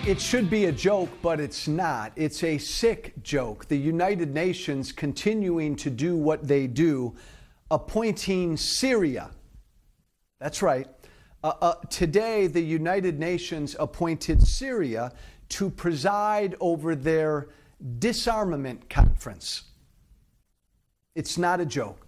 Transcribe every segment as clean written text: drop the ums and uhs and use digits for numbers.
It should be a joke, but it's not. It's a sick joke. The United Nations continuing to do what they do, appointing Syria. That's right. Today, the United Nations appointed Syria to preside over their disarmament conference. It's not a joke.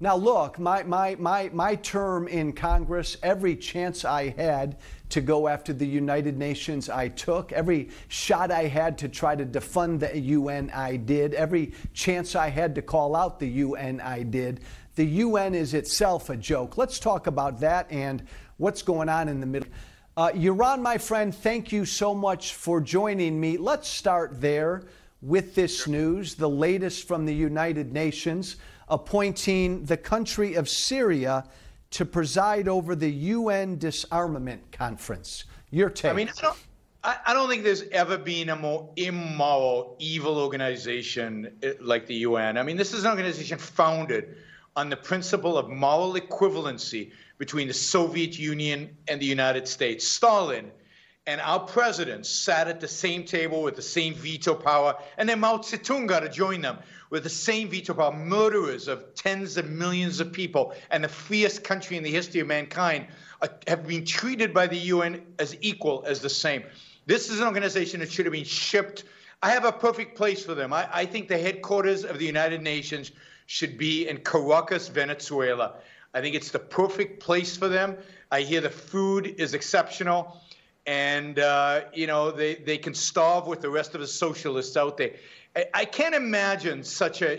Now, look, my term in Congress, every chance I had to go after the United Nations, I took. Every shot I had to try to defund the UN, I did. Every chance I had to call out the UN, I did. The UN is itself a joke. Let's talk about that and what's going on in the Middle East. Yaron, my friend, thank you so much for joining me. Let's start there with this news, the latest from the United Nations, appointing the country of Syria to preside over the UN disarmament conference. Your take? I mean, I don't think there's ever been a more immoral, evil organization like the UN. I mean, this is an organization founded on the principle of moral equivalency between the Soviet Union and the United States. Stalin and our presidents sat at the same table with the same veto power, and then Mao Zedong got to join them with the same veto power, murderers of tens of millions of people, and the freest country in the history of mankind have been treated by the UN as equal, as the same. This is an organization that should have been shipped. I have a perfect place for them. I think the headquarters of the United Nations should be in Caracas, Venezuela. I think it's the perfect place for them. I hear the food is exceptional. And, you know, they can starve with the rest of the socialists out there. I can't imagine such a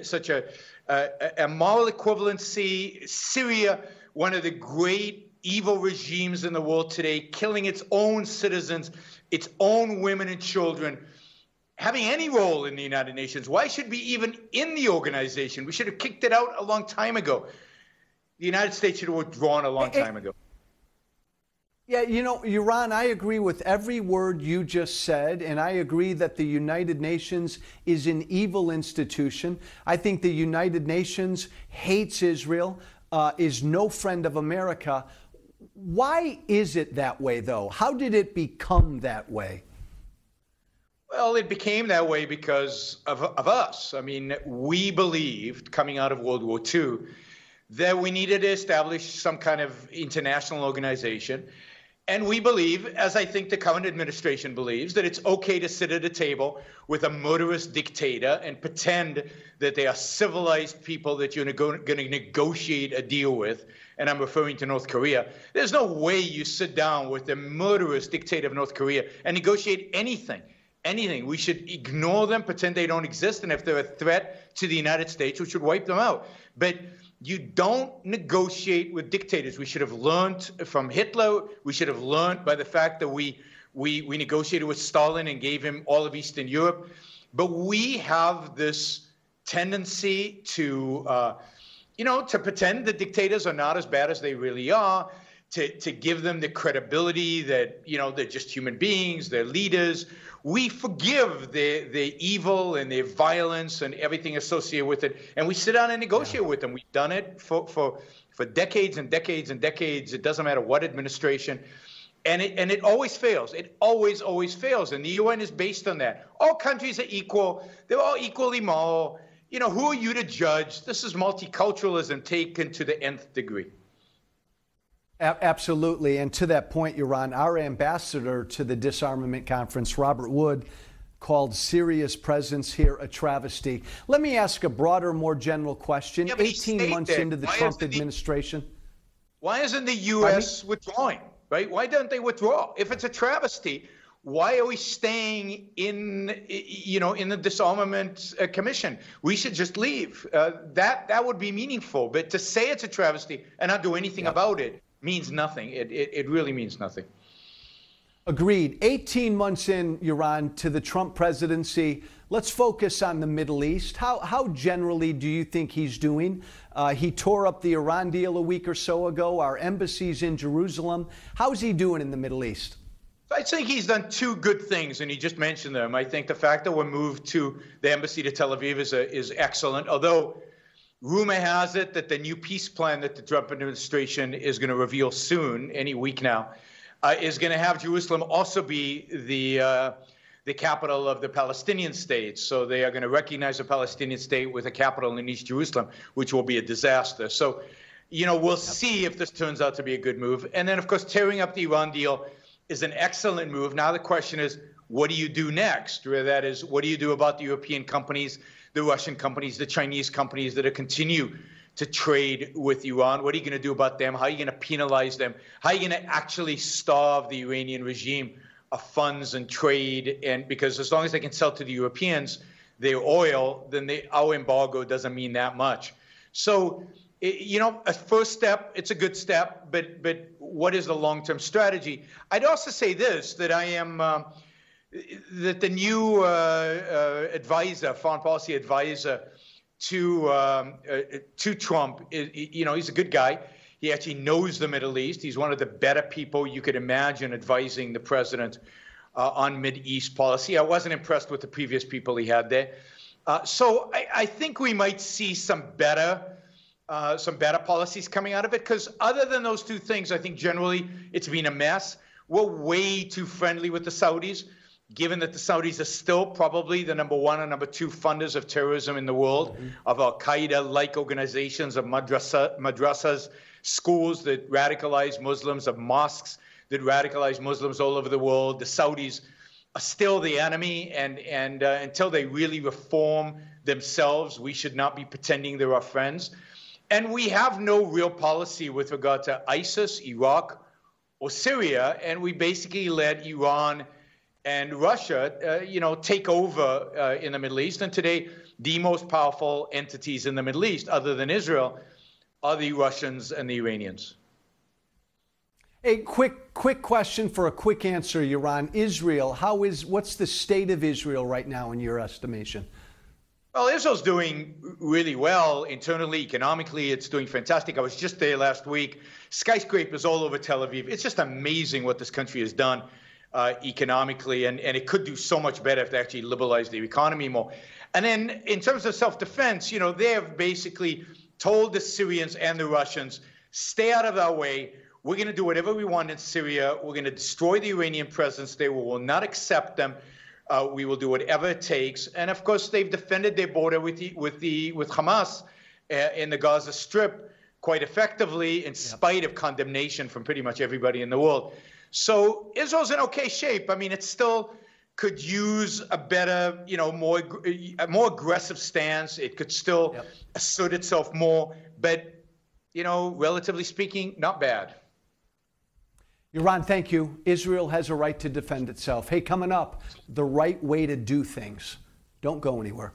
moral equivalency. Syria, one of the great evil regimes in the world today, killing its own citizens, its own women and children, having any role in the United Nations. Why should we even in the organization? We should have kicked it out a long time ago. The United States should have withdrawn a long time ago. Yeah, you know, Yaron, I agree with every word you just said, and I agree that the United Nations is an evil institution. I think the United Nations hates Israel, is no friend of America. Why is it that way, though? How did it become that way? Well, it became that way because of us. I mean, we believed, coming out of World War II, that we needed to establish some kind of international organization. And we believe, as I think the current administration believes, that it's okay to sit at a table with a murderous dictator and pretend that they are civilized people that you're going to negotiate a deal with. And I'm referring to North Korea. There's no way you sit down with the murderous dictator of North Korea and negotiate anything. Anything. We should ignore them, pretend they don't exist. And if they're a threat to the United States, we should wipe them out. But you don't negotiate with dictators. We should have learned from Hitler. We should have learned by the fact that we negotiated with Stalin and gave him all of Eastern Europe. But we have this tendency to, to pretend that dictators are not as bad as they really are, to give them the credibility that, they're just human beings, they're leaders. We forgive their evil and their violence and everything associated with it, and we sit down and negotiate with them. We've done it for decades and decades and decades. It doesn't matter what administration, and it always fails. It always fails, and the UN is based on that. All countries are equal. They're all equally moral. Who are you to judge? This is multiculturalism taken to the nth degree. Absolutely. And to that point, Yaron, our ambassador to the disarmament conference, Robert Wood, called Syria's presence here a travesty. Let me ask a broader, more general question. 18 months into the Trump administration. Why isn't the U.S. withdrawing, right? Why don't they withdraw? If it's a travesty, why are we staying in the disarmament commission? We should just leave. That would be meaningful. But to say it's a travesty and not do anything about it means nothing. It really means nothing. Agreed. 18 months in, Yaron, to the Trump presidency. Let's focus on the Middle East. How generally do you think he's doing? He tore up the Iran deal a week or so ago. Our embassy's in Jerusalem. How's he doing in the Middle East? I think he's done two good things, and he just mentioned them. I think the fact that we're moved to the embassy to Tel Aviv is excellent, although rumor has it that the new peace plan that the Trump administration is going to reveal soon, any week now, is going to have Jerusalem also be the capital of the Palestinian state. So they are going to recognize a Palestinian state with a capital in East Jerusalem, which will be a disaster. So, we'll see if this turns out to be a good move. And then, of course, tearing up the Iran deal is an excellent move. Now the question is, what do you do next? That is, what do you do about the European companies, the Russian companies, the Chinese companies that continue to trade with Iran? What are you going to do about them? How are you going to penalize them? How are you going to actually starve the Iranian regime of funds and trade? And because as long as they can sell to the Europeans their oil, then our embargo doesn't mean that much. So, a first step, it's a good step, but what is the long-term strategy? I'd also say this, that I am, that the new foreign policy advisor to Trump, he's a good guy. He actually knows the Middle East. He's one of the better people you could imagine advising the president on Mideast policy. I wasn't impressed with the previous people he had there. So I think we might see some better policies coming out of it, because other than those two things, I think generally it's been a mess. We're way too friendly with the Saudis, given that the Saudis are still probably the number one and number two funders of terrorism in the world, of Al-Qaeda-like organizations, of madrasas, schools that radicalize Muslims, of mosques that radicalize Muslims all over the world. The Saudis are still the enemy, and until they really reform themselves, we should not be pretending they're our friends. And we have no real policy with regard to ISIS, Iraq, or Syria, and we basically let Iran and Russia, take over in the Middle East. And today, the most powerful entities in the Middle East, other than Israel, are the Russians and the Iranians. A quick question for a quick answer, Yaron. Israel, what's the state of Israel right now in your estimation? Well, Israel's doing really well internally, economically. It's doing fantastic. I was just there last week. Skyscrapers all over Tel Aviv. It's just amazing what this country has done economically, and it could do so much better if they actually liberalize the economy more. And then in terms of self-defense, they have basically told the Syrians and the Russians, stay out of our way. We're going to do whatever we want in Syria. We're going to destroy the Iranian presence there. We will not accept them. We will do whatever it takes. And of course, they've defended their border with Hamas in the Gaza Strip quite effectively, in spite of condemnation from pretty much everybody in the world. So Israel's in okay shape. I mean, it still could use a better, a more aggressive stance. It could still assert itself more, but relatively speaking, not bad. Yaron, thank you. Israel has a right to defend itself. Hey, coming up, the right way to do things. Don't go anywhere.